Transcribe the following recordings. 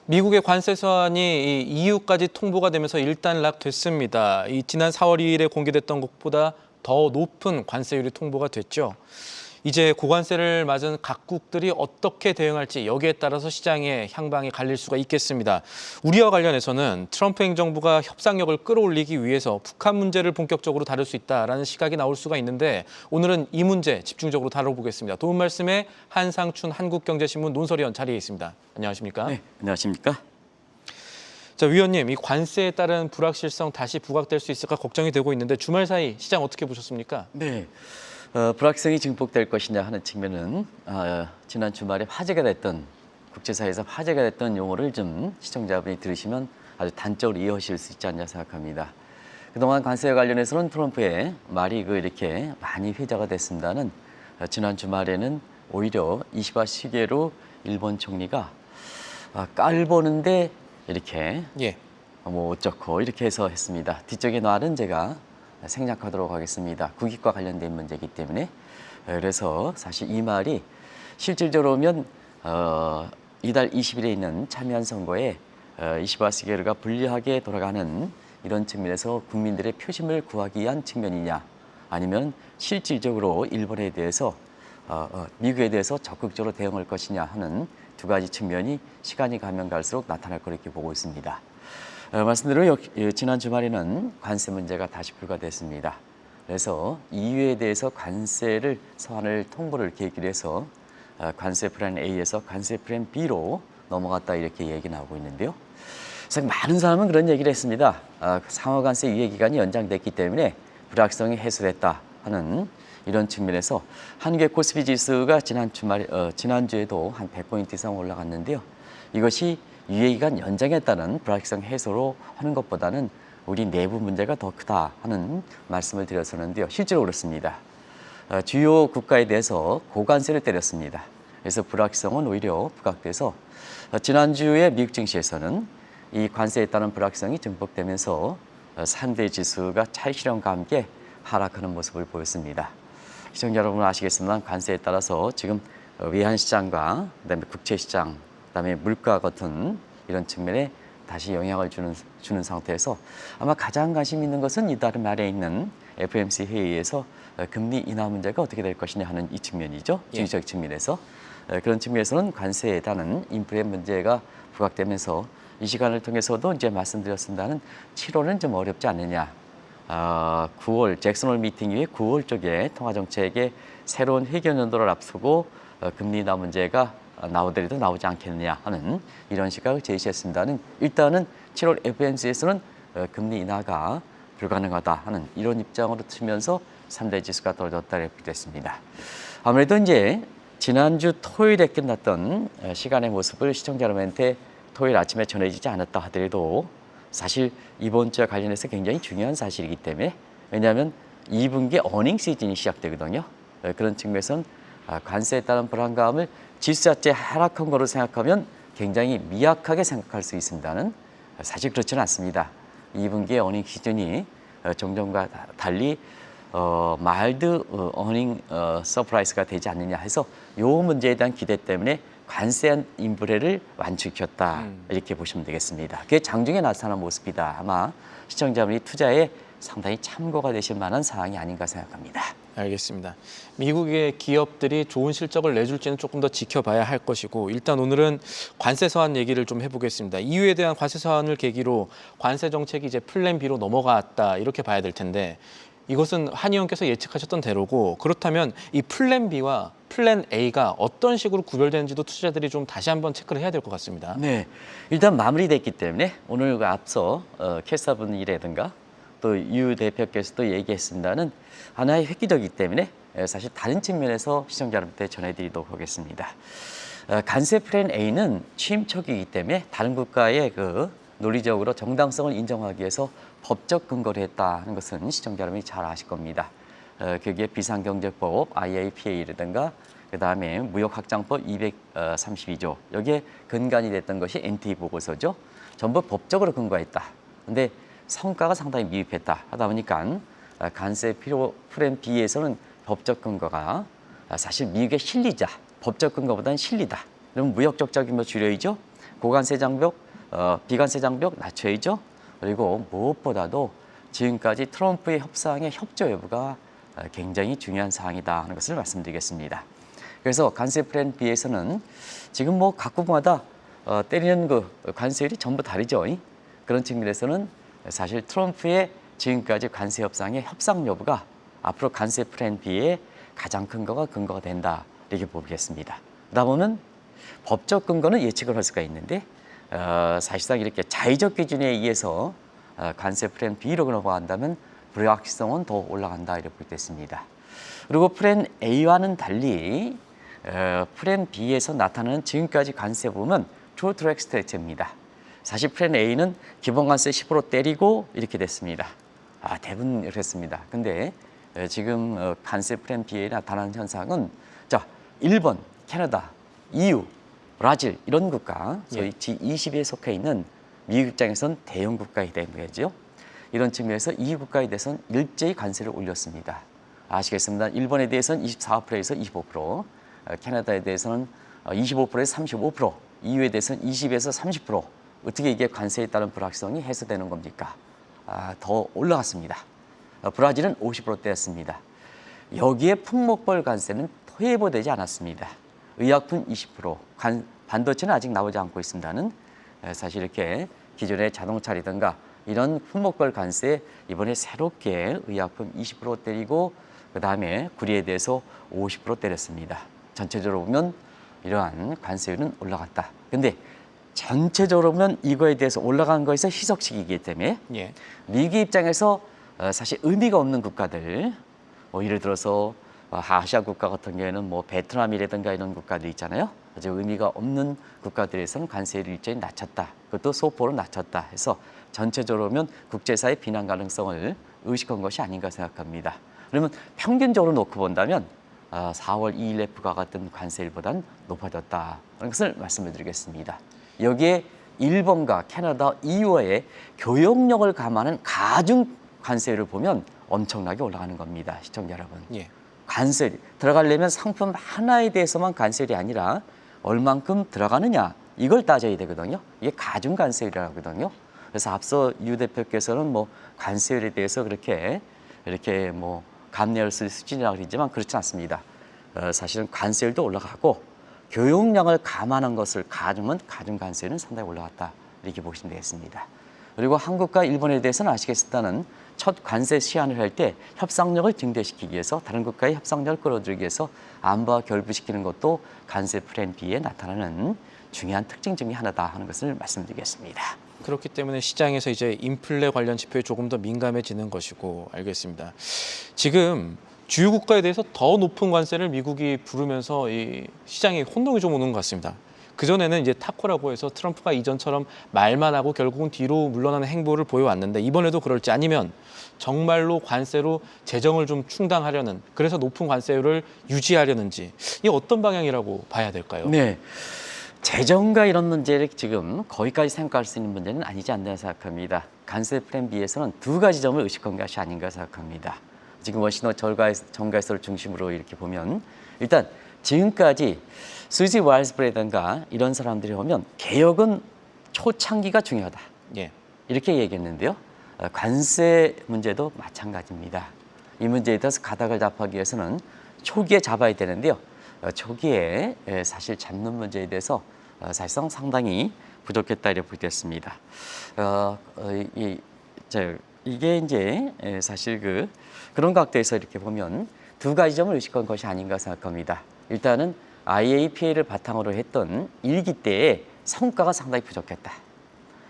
미국의 관세 서한이 EU까지 통보가 되면서 일단락됐습니다. 지난 4월 2일에 공개됐던 것보다 더 높은 관세율이 통보가 됐죠. 이제 고관세를 맞은 각국들이 어떻게 대응할지 여기에 따라서 시장의 향방이 갈릴 수가 있겠습니다. 우리와 관련해서는 트럼프 행정부가 협상력을 끌어올리기 위해서 북한 문제를 본격적으로 다룰 수 있다라는 시각이 나올 수가 있는데 오늘은 이 문제 집중적으로 다뤄보겠습니다. 도움 말씀에 한상춘 한국경제신문 논설위원 자리에 있습니다. 안녕하십니까? 네, 안녕하십니까? 자, 위원님, 이 관세에 따른 불확실성 다시 부각될 수 있을까 걱정이 되고 있는데 주말 사이 시장 어떻게 보셨습니까? 네, 불확실성이 증폭될 것이냐 하는 측면은 지난 주말에 화제가 됐던 국제사회에서 화제가 됐던 용어를 좀 시청자분이 들으시면 아주 단적으로 이해하실 수 있지 않냐 생각합니다. 그동안 관세와 관련해서는 트럼프의 말이 이렇게 많이 회자가 됐습니다는 지난 주말에는 오히려 이시바 시계로 일본 총리가 깔보는데 이렇게 뭐 어쩌고 이렇게 해서 했습니다. 뒤쪽에 놔는 제가 생략하도록 하겠습니다. 국익과 관련된 문제이기 때문에. 그래서 사실 이 말이 실질적으로 보면 이달 20일에 있는 참여한 선거에 이시바 시게루가 불리하게 돌아가는 이런 측면에서 국민들의 표심을 구하기 위한 측면이냐 아니면 실질적으로 일본에 대해서 미국에 대해서 적극적으로 대응할 것이냐 하는 두 가지 측면이 시간이 가면 갈수록 나타날 거로 이렇게 보고 있습니다. 말씀대로 지난 주말에는 관세 문제가 다시 불가됐습니다. 그래서 EU에 대해서 관세를 서한을 통보를 계기로 해서 관세 플랜 A에서 관세 플랜 B로 넘어갔다 이렇게 얘기 나오고 있는데요. 그래서 많은 사람은 그런 얘기를 했습니다. 상호관세 유예 기간이 연장됐기 때문에 불확실성이 해소됐다 하는 이런 측면에서 한국의 코스피 지수가 지난주에도 한 100포인트 이상 올라갔는데요. 이것이 유예기간 연장에 따른 불확실성 해소로 하는 것보다는 우리 내부 문제가 더 크다 하는 말씀을 드렸었는데요. 실제로 그렇습니다. 주요 국가에 대해서 고관세를 때렸습니다. 그래서 불확실성은 오히려 부각돼서 지난주에 미국 증시에서는 이 관세에 따른 불확실성이 증폭되면서 3대 지수가 차익실현과 함께 하락하는 모습을 보였습니다. 시청자 여러분 아시겠지만 관세에 따라서 지금 외환시장과 그다음에 국채시장, 그다음에 물가 같은 이런 측면에 다시 영향을 주는 상태에서 아마 가장 관심 있는 것은 이달 말에 있는 FOMC 회의에서 금리 인하 문제가 어떻게 될 것이냐 하는 이 측면이죠. 중의적 측면에서. 그런 측면에서는 관세에 따른 인플레 문제가 부각되면서 이 시간을 통해서도 이제 말씀드렸습니다는 7월은 좀 어렵지 않느냐. 9월 잭슨홀 미팅 이후에 9월 쪽에 통화정책의 새로운 회견 연도를 앞두고 금리 인하 문제가 나오더라도 나오지 않겠느냐 하는 이런 시각을 제시했습니다는 일단은 7월 FOMC에서는 금리 인하가 불가능하다 하는 이런 입장으로 치면서 3대 지수가 떨어졌다 이렇게 됐습니다. 아무래도 이제 지난주 토요일에 끝났던 시간의 모습을 시청자 여러분한테 토요일 아침에 전해지지 않았다 하더라도 사실 이번 주와 관련해서 굉장히 중요한 사실이기 때문에 왜냐하면 2분기 어닝 시즌이 시작되거든요. 그런 측면에서는 관세에 따른 불안감을 지수 자체 하락한 거로 생각하면 굉장히 미약하게 생각할 수 있습니다는 사실 그렇지는 않습니다. 2분기의 어닝 시즌이 정전과 달리 마일드 어닝 서프라이즈가 되지 않느냐 해서 이 문제에 대한 기대 때문에 관세한 인플레를 완축시켰다 이렇게 보시면 되겠습니다. 그게 장중에 나타난 모습이다. 아마 시청자분이 투자에 상당히 참고가 되실 만한 사항이 아닌가 생각합니다. 알겠습니다. 미국의 기업들이 좋은 실적을 내줄지는 조금 더 지켜봐야 할 것이고 일단 오늘은 관세 서한 얘기를 좀 해보겠습니다. EU에 대한 관세 서한을 계기로 관세 정책이 이제 플랜 B로 넘어갔다 이렇게 봐야 될 텐데 이것은 한 의원께서 예측하셨던 대로고 그렇다면 이 플랜 B와 플랜 A가 어떤 식으로 구별되는지도 투자자들이 좀 다시 한번 체크를 해야 될 것 같습니다. 네, 일단 마무리됐기 때문에 오늘 앞서 캐스터분이라든가 또 유 대표께서도 얘기했습니다는 하나의 획기적이기 때문에 사실 다른 측면에서 시청자 여러분께 전해드리도록 하겠습니다. 관세 플랜 A는 취임 초기이기 때문에 다른 국가의 논리적으로 정당성을 인정하기 위해서 법적 근거를 했다는 것은 시청자 여러분이 잘 아실 겁니다. 그게 비상경제법 IAPA라든가 그다음에 무역확장법 232조 여기에 근간이 됐던 것이 NT 보고서죠. 전부 법적으로 근거했다. 근데 성과가 상당히 미흡했다 하다 보니까 관세 플랜 B에서는 법적 근거가 사실 미국의 실리자, 법적 근거보다는 실리다. 그러면 무역적 적이면 줄여이죠. 고관세 장벽, 비관세 장벽 낮춰야죠. 그리고 무엇보다도 지금까지 트럼프의 협상의 협조 여부가 굉장히 중요한 사항이다 하는 것을 말씀드리겠습니다. 그래서 관세 플랜 B에서는 지금 뭐 각국마다 때리는 그 관세율이 전부 다르죠. 그런 측면에서는 사실 트럼프의 지금까지 관세 협상의 협상 여부가 앞으로 관세 플랜 B의 가장 큰 근거가 된다 이렇게 보겠습니다. 그러다 보면 법적 근거는 예측을 할 수가 있는데 사실상 이렇게 자의적 기준에 의해서 관세 플랜 B로 넘어간다면 불확실성은 더 올라간다 이렇게 보겠습니다. 그리고 플랜 A와는 달리 플랜 B에서 나타나는 지금까지 관세 부분은 트루 트랙 스트레이트입니다. 사실 플랜 A는 기본 관세 10% 때리고 이렇게 됐습니다. 대부분 그랬습니다. 근데 지금 관세 플랜 B에 나타나는 현상은 자, 일본, 캐나다, EU, 브라질 이런 국가, 소위 G20에 속해 있는 미국 입장에선 대형 국가에 대한 거죠. 이런 측면에서 이 국가에 대해서는 일제히 관세를 올렸습니다. 아시겠습니다. 일본에 대해서는 24%에서 25%, 캐나다에 대해서는 25%에서 35%, EU에 대해서는 20에서 30%. 어떻게 이게 관세에 따른 불확실성이 해소되는 겁니까? 더 올라갔습니다. 브라질은 50%대였습니다. 여기에 품목별 관세는 통일되지 않았습니다. 의약품 20%, 반도체는 아직 나오지 않고 있습니다는 사실 이렇게 기존의 자동차라든가 이런 품목별 관세 이번에 새롭게 의약품 20% 때리고 그 다음에 구리에 대해서 50% 때렸습니다. 전체적으로 보면 이러한 관세율은 올라갔다. 근데 전체적으로 보면 이거에 대해서 올라간 거에서 희석식이기 때문에 미국 입장에서 사실 의미가 없는 국가들, 예를 들어서 아시아 국가 같은 경우에는 뭐 베트남이라든가 이런 국가들 있잖아요. 아주 의미가 없는 국가들에서는 관세를 일정히 낮췄다. 그것도 소폭으로 낮췄다 해서 전체적으로 보면 국제사회 비난 가능성을 의식한 것이 아닌가 생각합니다. 그러면 평균적으로 놓고 본다면 4월 2일에 부과갔던 관세율보다는 높아졌다는 것을 말씀을 드리겠습니다. 여기에 일본과 캐나다, EU와의 교역력을 감안한 가중 관세율을 보면 엄청나게 올라가는 겁니다. 시청자 여러분. 관세율 들어가려면 상품 하나에 대해서만 관세율이 아니라 얼만큼 들어가느냐 이걸 따져야 되거든요. 이게 가중 관세율이라고 하거든요. 그래서 앞서 유 대표께서는 뭐 관세율에 대해서 이렇게 뭐 감내할 수 있을 수준이라고 그러지만 그렇지 않습니다. 사실은 관세율도 올라가고 교역량을 감안한 것을 가중은 가중 관세율은 상당히 올라갔다 이렇게 보시면 되겠습니다. 그리고 한국과 일본에 대해서는 아시겠습니다는 첫 관세 시한을 할 때 협상력을 증대시키기 위해서 다른 국가의 협상력을 끌어들이기 위해서 안보와 결부시키는 것도 관세 플랜 B에 나타나는 중요한 특징 중에 하나다 하는 것을 말씀드리겠습니다. 그렇기 때문에 시장에서 이제 인플레 관련 지표에 조금 더 민감해지는 것이고 알겠습니다. 지금 주요 국가에 대해서 더 높은 관세를 미국이 부르면서 이 시장에 혼동이 좀 오는 것 같습니다. 그전에는 이제 타코라고 해서 트럼프가 이전처럼 말만 하고 결국은 뒤로 물러나는 행보를 보여왔는데 이번에도 그럴지 아니면 정말로 관세로 재정을 좀 충당하려는 그래서 높은 관세율을 유지하려는지 이 어떤 방향이라고 봐야 될까요? 네. 재정과 이런 문제를 지금 거기까지 생각할 수 있는 문제는 아니지 않나 생각합니다. 관세 플랜 B에서는 두 가지 점을 의식한 것이 아닌가 생각합니다. 지금 워싱턴 정가에서를 중심으로 이렇게 보면 일단 지금까지 수지 와일스프라든가 이런 사람들이 오면 개혁은 초창기가 중요하다. 이렇게 얘기했는데요. 관세 문제도 마찬가지입니다. 이 문제에 대해서 가닥을 잡기 위해서는 초기에 잡아야 되는데요. 초기에 사실 잡는 문제에 대해서 사실상 상당히 부족했다 이렇게 보겠습니다. 이게 이제 사실 그런 각도에서 이렇게 보면 두 가지 점을 의식한 것이 아닌가 생각합니다. 일단은 IAPA를 바탕으로 했던 1기 때의 성과가 상당히 부족했다.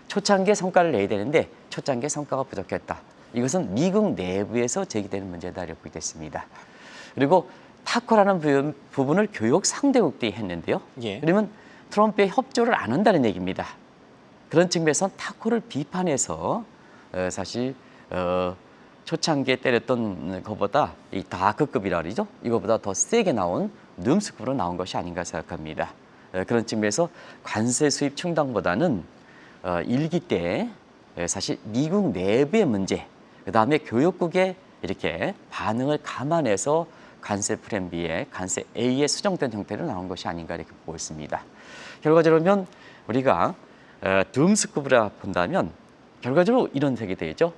초창기에 성과를 내야 되는데 초창기에 성과가 부족했다. 이것은 미국 내부에서 제기되는 문제다 이렇게 보겠습니다. 그리고 타코라는 부분을 교역 상대국들이 했는데요. 그러면 트럼프의 협조를 안 한다는 얘기입니다. 그런 측면에서 타코를 비판해서 사실 초창기에 때렸던 것보다 이 다크급이라 그러죠. 이거보다 더 세게 나온 눔스급으로 나온 것이 아닌가 생각합니다. 그런 측면에서 관세 수입 충당보다는 1기 때 사실 미국 내부의 문제, 그다음에 교역국의 이렇게 반응을 감안해서 관세 플랜 B에 관세 A에 수정된 형태로 나온 것이 아닌가 이렇게 보고 있습니다. 결과적으로 보면 우리가 둠스쿠브라 본다면 결과적으로 이런 색이 되죠.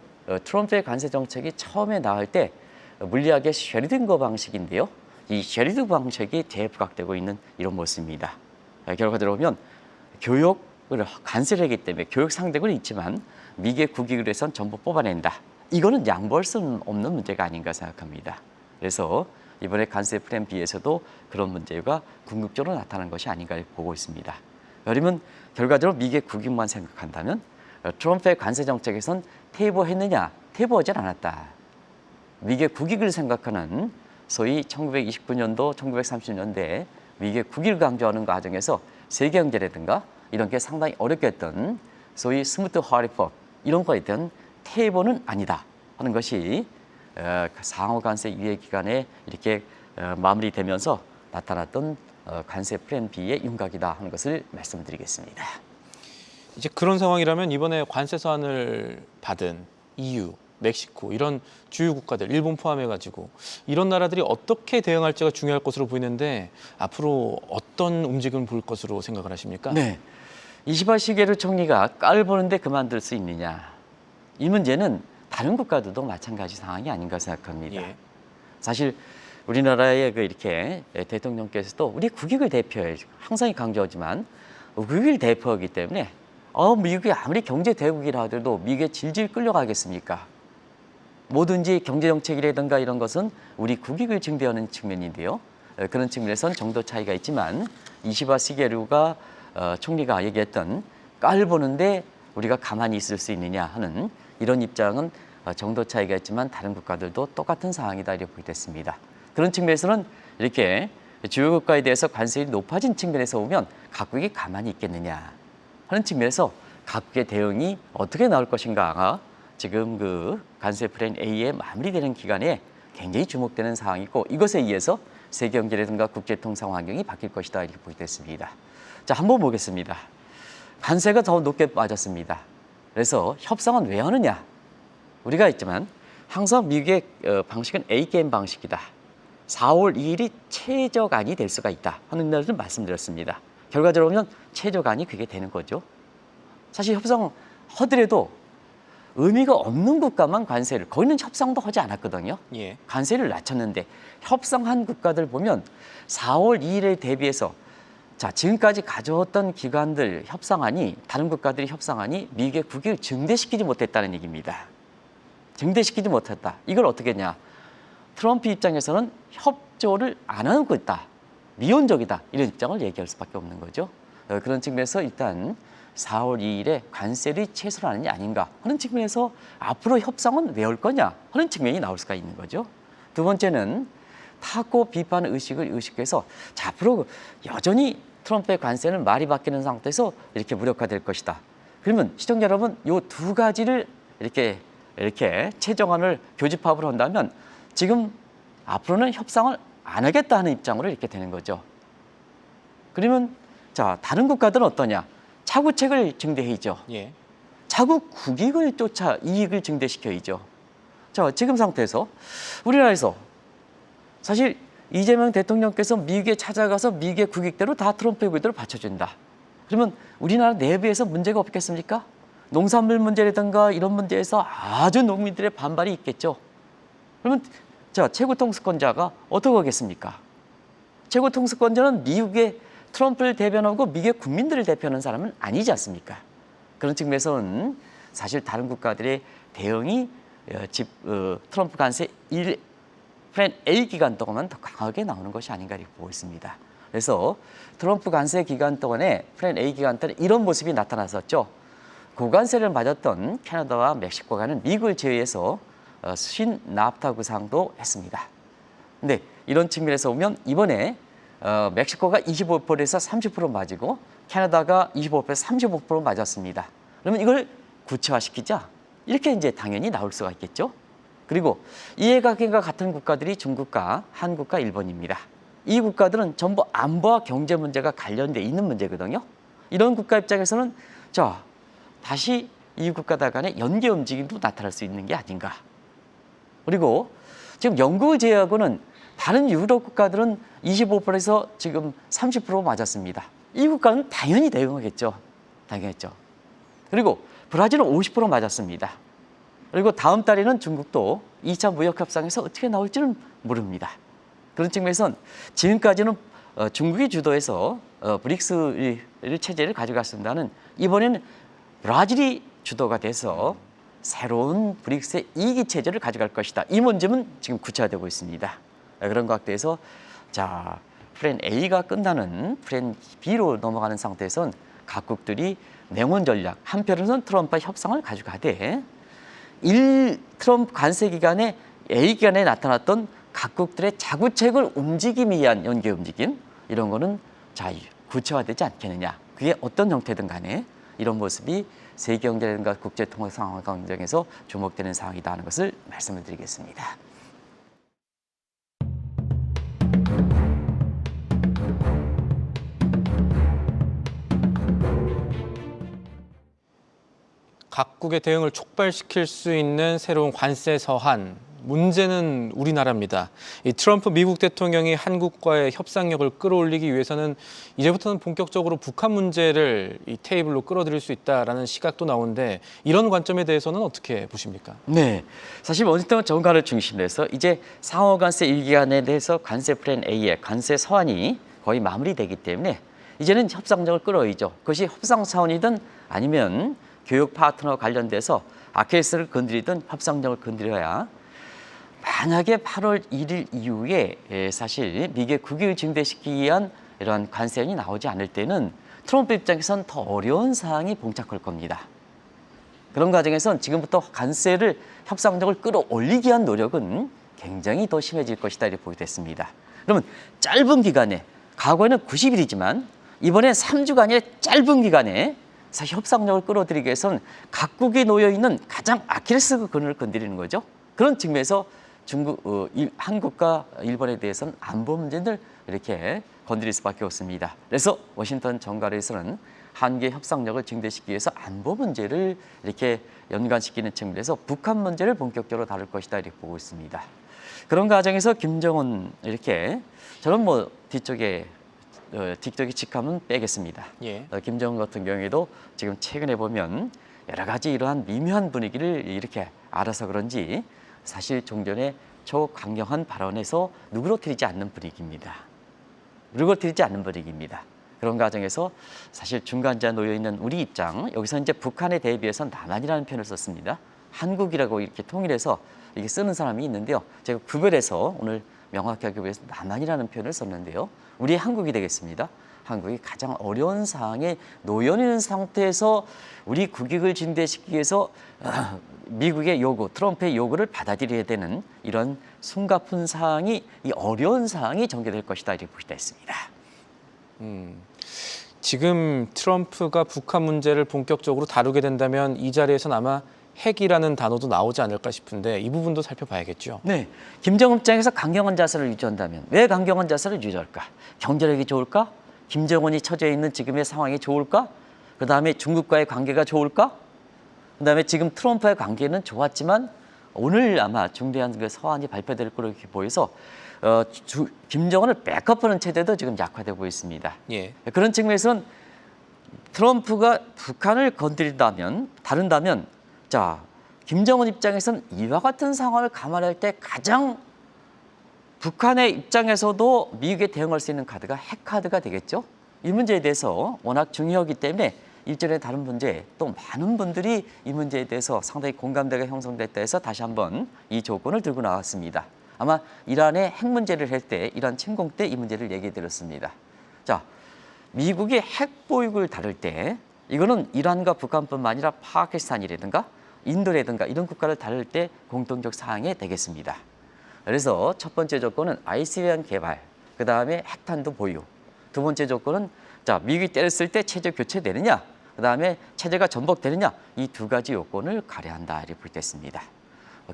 트럼프의 관세 정책이 처음에 나올 때 물리학의 쉐리딩거 방식인데요. 이 쉐리딩거 방식이 재부각되고 있는 이런 모습입니다. 결과적으로 보면 교육을 관세를 하기 때문에 교육 상대국은 있지만 미국의 국익을해선 전부 뽑아낸다. 이거는 양보할 수는 없는 문제가 아닌가 생각합니다. 그래서 이번에 관세 플랜 B에서도 그런 문제가 궁극적으로 나타난 것이 아닌가 보고 있습니다. 그러면 결과적으로 미국의 국익만 생각한다면 트럼프의 관세 정책에선 퇴보했느냐? 퇴보하지 않았다. 미국의 국익을 생각하는 소위 1929년도, 1930년대 미국의 국익을 강조하는 과정에서 세계경제라든가 이런 게 상당히 어렵게 했던 소위 스무트 화리법 이런 거에 대한 퇴보는 아니다 하는 것이 상호 관세 유예 기간에 이렇게 마무리되면서 나타났던 관세 플랜 B의 윤곽이다 하는 것을 말씀드리겠습니다. 이제 그런 상황이라면 이번에 관세 서한을 받은 EU, 멕시코 이런 주요 국가들, 일본 포함해가지고 이런 나라들이 어떻게 대응할지가 중요할 것으로 보이는데 앞으로 어떤 움직임을 볼 것으로 생각을 하십니까? 네, 이시바 시게루 총리가 깔 보는데 그만둘 수 있느냐. 이 문제는 다른 국가들도 마찬가지 상황이 아닌가 생각합니다. 예. 사실 우리나라의 이렇게 대통령께서도 우리 국익을 대표해 항상 강조하지만 국익을 대표하기 때문에 미국이 아무리 경제 대국이라 하더라도 미국에 질질 끌려가겠습니까? 뭐든지 경제 정책이라든가 이런 것은 우리 국익을 증대하는 측면인데요. 그런 측면에선 정도 차이가 있지만 이시바 시게루가 총리가 얘기했던 깔 보는데 우리가 가만히 있을 수 있느냐 하는 이런 입장은 정도 차이가 있지만 다른 국가들도 똑같은 상황이다 이렇게 보겠습니다. 그런 측면에서는 이렇게 주요 국가에 대해서 관세율이 높아진 측면에서 보면 각국이 가만히 있겠느냐 하는 측면에서 각국의 대응이 어떻게 나올 것인가가 지금 그 관세 플랜 A에 마무리되는 기간에 굉장히 주목되는 상황이고 이것에 의해서 세계 경제라든가 국제 통상 환경이 바뀔 것이다 이렇게 보겠습니다. 자, 한번 보겠습니다. 관세가 더 높게 빠졌습니다. 그래서 협상은 왜 하느냐? 우리가 있지만 항상 미국의 방식은 A게임 방식이다. 4월 2일이 최저간이 될 수가 있다 하는 날을 말씀드렸습니다. 결과적으로 보면 최저간이 그게 되는 거죠. 사실 협상 하더라도 의미가 없는 국가만 관세를, 거기는 협상도 하지 않았거든요. 예. 관세를 낮췄는데 협상한 국가들 보면 4월 2일에 대비해서 자, 지금까지 가져왔던 기관들 협상안이 다른 국가들이 협상안이 미국의 국익을 증대시키지 못했다는 얘기입니다. 증대시키지 못했다. 이걸 어떻게 했냐? 트럼프 입장에서는 협조를 안 하고 있다. 미온적이다. 이런 입장을 얘기할 수밖에 없는 거죠. 그런 측면에서 일단 4월 2일에 관세를 최소화하느냐 아닌가 하는 측면에서 앞으로 협상은 왜 올 거냐 하는 측면이 나올 수가 있는 거죠. 두 번째는 타고 비판 의식을 의식해서 자, 앞으로 여전히 트럼프의 관세는 말이 바뀌는 상태에서 이렇게 무력화될 것이다. 그러면 시청자 여러분, 이 두 가지를 이렇게 최종안을 교집합을 한다면 지금 앞으로는 협상을 안 하겠다 하는 입장으로 이렇게 되는 거죠. 그러면 자, 다른 국가들은 어떠냐? 차국책을 증대해야죠. 예. 자국 국익을 쫓아 이익을 증대시켜야죠. 자, 지금 상태에서 우리나라에서 사실 이재명 대통령께서 미국에 찾아가서 미국의 국익대로 다 트럼프의 국익대로 받쳐준다. 그러면 우리나라 내부에서 문제가 없겠습니까? 농산물 문제라든가 이런 문제에서 아주 농민들의 반발이 있겠죠. 그러면 자, 최고 통수권자가 어떻게 하겠습니까? 최고 통수권자는 미국의 트럼프를 대변하고 미국의 국민들을 대표하는 사람은 아니지 않습니까? 그런 측면에서는 사실 다른 국가들의 대응이 트럼프 관세 플랜 A 기간 동안 더 강하게 나오는 것이 아닌가 이렇게 보고 있습니다. 그래서 트럼프 관세 기간 동안에 플랜 A 기간 동안에 이런 모습이 나타났었죠. 고관세를 맞았던 캐나다와 멕시코가는 미국을 제외해서 신나프타 구상도 했습니다. 근데 이런 측면에서 보면 이번에 멕시코가 25%에서 30% 맞이고 캐나다가 25%에서 35% 맞았습니다. 그러면 이걸 구체화시키자 이렇게 이제 당연히 나올 수가 있겠죠. 그리고 이해관계가 같은 국가들이 중국과 한국과 일본입니다. 이 국가들은 전부 안보와 경제 문제가 관련돼 있는 문제거든요. 이런 국가 입장에서는 자, 다시 이 국가들 간의 연계 움직임도 나타날 수 있는 게 아닌가. 그리고 지금 영국을 제외하고는 다른 유럽 국가들은 25%에서 지금 30% 맞았습니다. 이 국가는 당연히 대응하겠죠. 당했죠. 그리고 브라질은 50% 맞았습니다. 그리고 다음 달에는 중국도 2차 무역 협상에서 어떻게 나올지는 모릅니다. 그런 측면에서는 지금까지는 중국이 주도해서 브릭스 체제를 가져갔습니다는 이번에는 브라질이 주도가 돼서 새로운 브릭스의 2기 체제를 가져갈 것이다. 이 문제는 지금 구체화되고 있습니다. 그런 것 같아서 자, 플랜 A가 끝나는 플랜 B로 넘어가는 상태에선 각국들이 냉원 전략, 한편으로는 트럼프와 협상을 가져가되 트럼프 관세 기간에 A 기간에 나타났던 각국들의 자구책을 움직이기 위한 연계 움직임 이런 거는 자 구체화되지 않겠느냐. 그게 어떤 형태든 간에 이런 모습이 세계 경제라든가 국제 통화 상황 경쟁에서 주목되는 상황이다 하는 것을 말씀을 드리겠습니다. 각국의 대응을 촉발시킬 수 있는 새로운 관세 서한. 문제는 우리나라입니다. 이 트럼프 미국 대통령이 한국과의 협상력을 끌어올리기 위해서는 이제부터는 본격적으로 북한 문제를 이 테이블로 끌어들일 수 있다라는 시각도 나오는데 이런 관점에 대해서는 어떻게 보십니까? 네, 사실 워싱턴 정가를 중심으로 해서 이제 상호 관세 1기간에 대해서 관세 플랜 A의 관세 서한이 거의 마무리되기 때문에 이제는 협상력을 끌어올리죠. 그것이 협상 차원이든 아니면 교육 파트너 관련돼서 아킬레스를 건드리든 협상력을 건드려야 만약에 8월 1일 이후에 사실 미국의 국익을 증대시키기 위한 이러한 관세안이 나오지 않을 때는 트럼프 입장에선 더 어려운 사항이 봉착할 겁니다. 그런 과정에선 지금부터 관세를 협상력을 끌어올리기 위한 노력은 굉장히 더 심해질 것이다 이렇게 보게 됐습니다. 그러면 짧은 기간에 과거에는 90일이지만 이번에 3주간의 짧은 기간에 사실 협상력을 끌어들이기 위해서는 각국이 놓여있는 가장 아킬레스 건을 건드리는 거죠. 그런 측면에서 한국과 일본에 대해서는 안보 문제를 이렇게 건드릴 수밖에 없습니다. 그래서 워싱턴 정가에서는 한국의 협상력을 증대시키기 위해서 안보 문제를 이렇게 연관시키는 측면에서 북한 문제를 본격적으로 다룰 것이다 이렇게 보고 있습니다. 그런 과정에서 김정은 이렇게 저는 뭐 뒤쪽에 직함은 빼겠습니다. 예. 김정은 같은 경우에도 지금 최근에 보면 여러 가지 이러한 미묘한 분위기를 이렇게 알아서 그런지 사실 종전에 초강경한 발언에서 누그러뜨리지 않는 분위기입니다. 누그러뜨리지 않는 분위기입니다. 그런 과정에서 사실 중간자에 놓여 있는 우리 입장, 여기서 이제 북한에 대비해서 남한이라는 표현을 썼습니다. 한국이라고 이렇게 통일해서 이렇게 쓰는 사람이 있는데요. 제가 구별해서 오늘 명확하게 구별해서 남한이라는 표현을 썼는데요. 우리 한국이 되겠습니다. 한국이 가장 어려운 상황에 놓여 있는 상태에서 우리 국익을 증대시키기 위해서 미국의 요구, 트럼프의 요구를 받아들여야 되는 이런 숨가쁜 사항이 이 어려운 사항이 전개될 것이다 이렇게 보시다 했습니다. 지금 트럼프가 북한 문제를 본격적으로 다루게 된다면 이 자리에서는 아마 핵이라는 단어도 나오지 않을까 싶은데 이 부분도 살펴봐야겠죠. 네, 김정은 입장에서 강경한 자세를 유지한다면 왜 강경한 자세를 유지할까? 경제력이 좋을까? 김정은이 처져 있는 지금의 상황이 좋을까? 그 다음에 중국과의 관계가 좋을까? 그 다음에 지금 트럼프와의 관계는 좋았지만 오늘 아마 중대한 그 서한이 발표될 거로 이렇게 보여서 김정은을 백업하는 체제도 지금 약화되고 있습니다. 예. 그런 측면에서는 트럼프가 북한을 다룬다면 자, 김정은 입장에서는 이와 같은 상황을 감안할 때 가장 북한의 입장에서도 미국에 대응할 수 있는 카드가 핵카드가 되겠죠. 이 문제에 대해서 워낙 중요하기 때문에 일전에 다른 문제 또 많은 분들이 이 문제에 대해서 상당히 공감대가 형성됐다 해서 다시 한번 이 조건을 들고 나왔습니다. 아마 이란의 핵 문제를 할 때 이란 침공 때 이 문제를 얘기해 드렸습니다. 자, 미국이 핵 보유국을 다룰 때 이거는 이란과 북한뿐만 아니라 파키스탄이라든가 인도라든가 이런 국가를 다룰 때 공통적 사항이 되겠습니다. 그래서 첫 번째 조건은 ICBM 개발, 그 다음에 핵탄두 보유. 두 번째 조건은 자 미국이 때렸을 때 체제 교체되느냐, 그 다음에 체제가 전복되느냐 이 두 가지 요건을 가려한다 이렇게 볼 때 있습니다.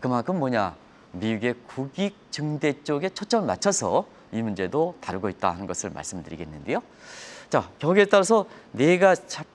그만큼 뭐냐 미국의 국익 증대 쪽에 초점을 맞춰서 이 문제도 다루고 있다 하는 것을 말씀드리겠는데요. 자 거기에 따라서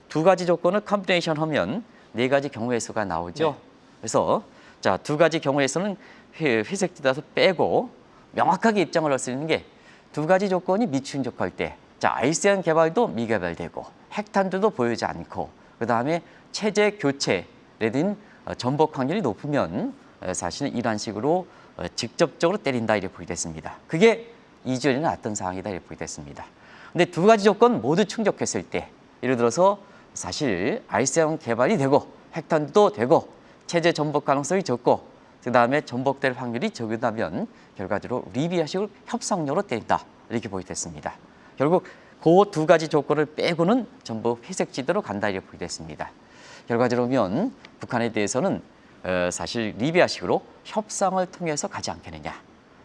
두 가지 조건을 컴비네이션 하면 네 가지 경우의 수가 나오죠. 네. 그래서 자 두 가지 경우의 수는 회색 지다서 빼고 명확하게 입장을 할 수 있는 게 두 가지 조건이 미충족할 때, 자 ICBM 개발도 미개발되고 핵탄두도 보이지 않고, 그다음에 체제 교체라든 전복 확률이 높으면 사실은 이러한 식으로 직접적으로 때린다 이렇게 보게 됐습니다. 그게 이전에 나왔던 상황이다 이렇게 보게 됐습니다. 근데 두 가지 조건 모두 충족했을 때 예를 들어서 사실 ICBM 개발이 되고 핵탄두도 되고 체제 전복 가능성이 적고 그다음에 전복될 확률이 적다면 결과적으로 리비아식으로 협상력으로 때린다 이렇게 보게 됐습니다. 결국 그 두 가지 조건을 빼고는 전부 회색 지대로 간다 이렇게 보게 됐습니다. 결과적으로 보면 북한에 대해서는 사실 리비아식으로 협상을 통해서 가지 않겠느냐.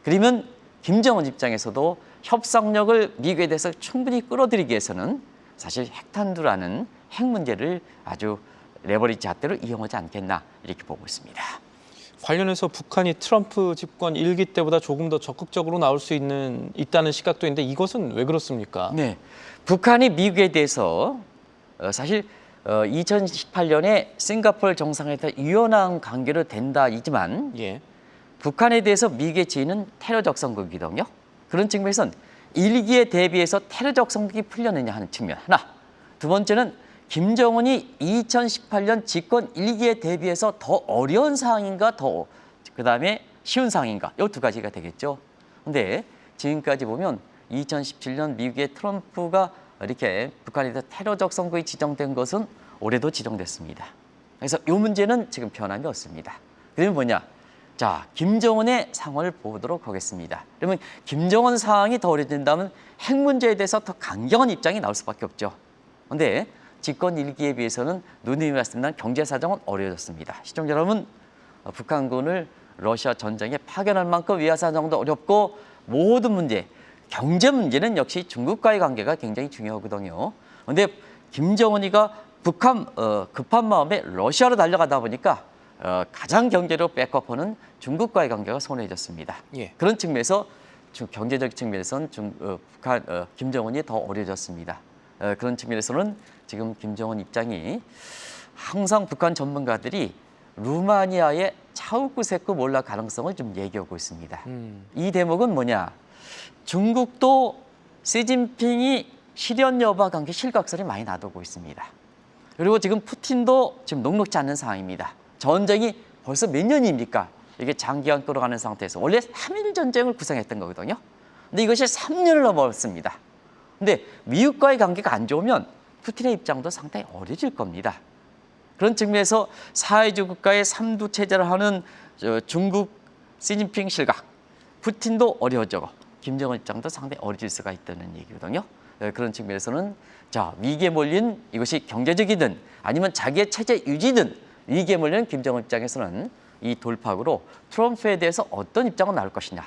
그러면 김정은 입장에서도 협상력을 미국에 대해서 충분히 끌어들이기 위해서는 사실 핵탄두라는 핵 문제를 아주 레버리지 잣대로 이용하지 않겠나 이렇게 보고 있습니다. 관련해서 북한이 트럼프 집권 1기 때보다 조금 더 적극적으로 나올 수 있다는 시각도 있는데 이것은 왜 그렇습니까? 네, 북한이 미국에 대해서 사실 2018년에 싱가포르 정상회담 유연한 관계로 된다이지만 예. 북한에 대해서 미국의 지위는 테러적 선국이거든요. 그런 측면에서는 1기에 대비해서 테러적 선국이 풀렸느냐 하는 측면 하나. 두 번째는 김정은이 2018년 집권 1기에 대비해서 더 어려운 상황인가 그다음에 쉬운 상황인가 이 두 가지가 되겠죠. 근데 지금까지 보면 2017년 미국의 트럼프가 이렇게 북한에 대해서 테러적 선국이 지정된 것은 올해도 지정됐습니다. 그래서 이 문제는 지금 변함이 없습니다. 그러면 뭐냐? 자, 김정은의 상황을 보도록 하겠습니다. 그러면 김정은 상황이 더 어려진다면 핵 문제에 대해서 더 강경한 입장이 나올 수밖에 없죠. 그런데 집권 1기에 비해서는 누님이 말씀드린 경제 사정은 어려워졌습니다. 시청자 여러분, 북한군을 러시아 전쟁에 파견할 만큼 위안 사정도 어렵고 모든 문제, 경제 문제는 역시 중국과의 관계가 굉장히 중요하거든요. 그런데 김정은이가 북한 급한 마음에 러시아로 달려가다 보니까 가장 경제로 백업하는 중국과의 관계가 소원해졌습니다. 예. 그런 측면에서 경제적 측면에서는 김정은이 더 어려졌습니다. 그런 측면에서는 지금 김정은 입장이 항상 북한 전문가들이 루마니아의 차우쿠세급 올라 가능성을 좀 얘기하고 있습니다. 이 대목은 뭐냐? 중국도 시진핑이 실현 여부와 관계 실각설이 많이 나오고 있습니다. 그리고 지금 푸틴도 지금 녹록지 않는 상황입니다. 전쟁이 벌써 몇 년입니까? 이게 장기간 끌어가는 상태에서 원래 3일 전쟁을 구상했던 거거든요. 근데 이것이 3년을 넘었습니다. 근데 미국과의 관계가 안 좋으면 푸틴의 입장도 상당히 어려질 겁니다. 그런 측면에서 사회주의 국가의 삼두 체제를 하는 중국 시진핑 실각, 푸틴도 어려워지고 김정은 입장도 상당히 어려질 수가 있다는 얘기거든요. 그런 측면에서는 자, 위기에 몰린 이것이 경제적이든 아니면 자기의 체제 유지든 위기에 몰린 김정은 입장에서는 이 돌파구로 트럼프에 대해서 어떤 입장으로 나올 것이냐,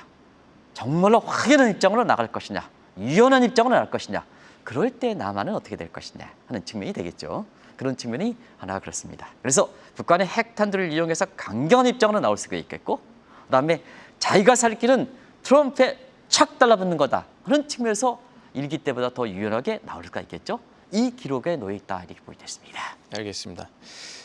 정말로 확연한 입장으로 나갈 것이냐, 유연한 입장으로 나갈 것이냐, 그럴 때 남한은 어떻게 될 것이냐 하는 측면이 되겠죠. 그런 측면이 하나가 그렇습니다. 그래서 북한의 핵탄두를 이용해서 강경한 입장으로 나올 수가 있겠고, 그다음에 자기가 살 길은 트럼프에 착 달라붙는 거다 그런 측면에서 1기 때보다 더 유연하게 나올 수가 있겠죠. 이 기록에 놓여 있다 이렇게 보겠습니다. 알겠습니다.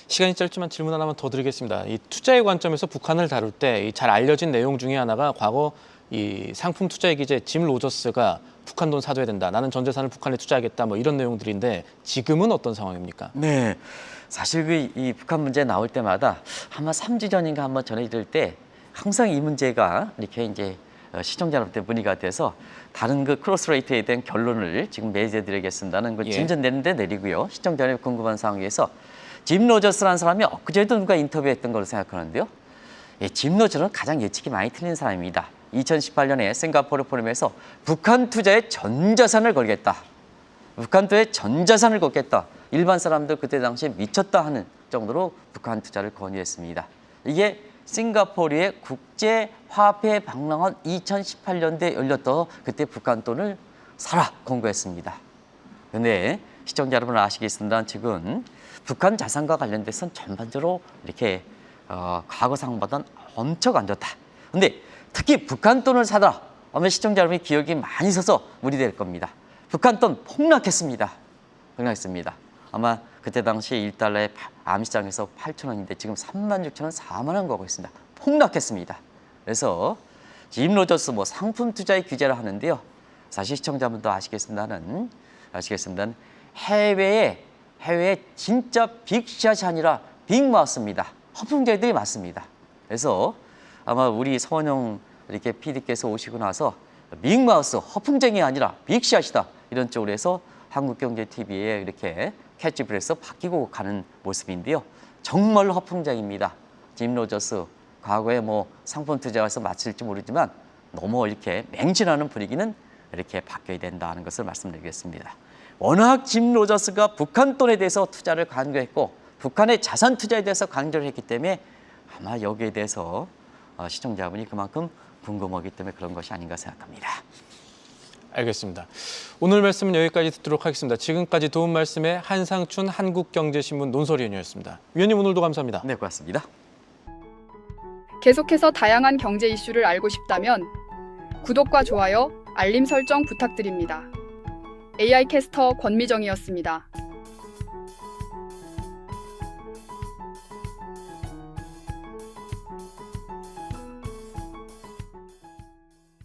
시간이 짧지만 질문 하나만 더 드리겠습니다. 이 투자의 관점에서 북한을 다룰 때 잘 알려진 내용 중에 하나가 과거 이 상품 투자의 기재 짐 로저스가 북한 돈 사둬야 된다. 나는 전 재산을 북한에 투자하겠다. 뭐 이런 내용들인데 지금은 어떤 상황입니까? 네, 사실 이 북한 문제 나올 때마다 아마 3주 전인가 한번 전해드릴 때 항상 이 문제가 이렇게 이제 시청자 여러분들 문의가 돼서 다른 그 크로스레이트에 대한 결론을 지금 매제드리겠습니다는 그 예. 진전되는데 내리고요. 시청자 여러분 궁금한 상황에서 짐 로저스라는 사람이 엊그제도 누가 인터뷰했던 걸로 생각하는데요. 짐 로저스는 가장 예측이 많이 틀린 사람입니다. 2018년에 싱가포르 포럼에서 북한 투자에 전 자산을 걸겠다. 북한 투자에 전 자산을 걸겠다. 일반 사람들 그때 당시에 미쳤다 하는 정도로 북한 투자를 권유했습니다. 이게 싱가포르의 국제화폐 박람회 2018년도에 열렸던 그때 북한 돈을 사라 권고했습니다. 그런데 시청자 여러분 아시겠습니다. 지금 북한 자산과 관련돼서는 전반적으로 이렇게 과거 상황보다는 엄청 안 좋다. 근데 특히 북한 돈을 사다 하면 시청자 여러분이 기억이 많이 서서 무리될 겁니다. 북한 돈 폭락했습니다. 폭락했습니다. 아마 그때 당시 1달러에 암시장에서 8,000원인데 지금 36,000원, 4만 원 가고 있습니다. 폭락했습니다. 그래서 짐 로저스 뭐 상품 투자의 규제를 하는데요. 사실 시청자분도 아시겠습니다는 해외에 해외에 진짜 빅샷이 아니라 빅마우스입니다. 허풍쟁이들이 많습니다. 그래서 아마 우리 서원영 이렇게 PD께서 오시고 나서 빅마우스 허풍쟁이 아니라 빅샷이다 이런 쪽으로 해서 한국경제TV에 이렇게 캐치프레이스 바뀌고 가는 모습인데요. 정말로 허풍쟁이입니다. 짐 로저스 과거에 뭐 상품 투자에서 마칠지 모르지만 너무 이렇게 맹신하는 분위기는 이렇게 바뀌어야 된다는 것을 말씀드리겠습니다. 워낙 짐 로저스가 북한 돈에 대해서 투자를 강조했고 북한의 자산 투자에 대해서 강조를 했기 때문에 아마 여기에 대해서 시청자분이 그만큼 궁금하기 때문에 그런 것이 아닌가 생각합니다. 알겠습니다. 오늘 말씀은 여기까지 듣도록 하겠습니다. 지금까지 도움 말씀에 한상춘 한국경제신문 논설위원이었습니다. 위원님 오늘도 감사합니다. 네, 고맙습니다. 계속해서 다양한 경제 이슈를 알고 싶다면 구독과 좋아요, 알림 설정 부탁드립니다. AI 캐스터 권미정이었습니다.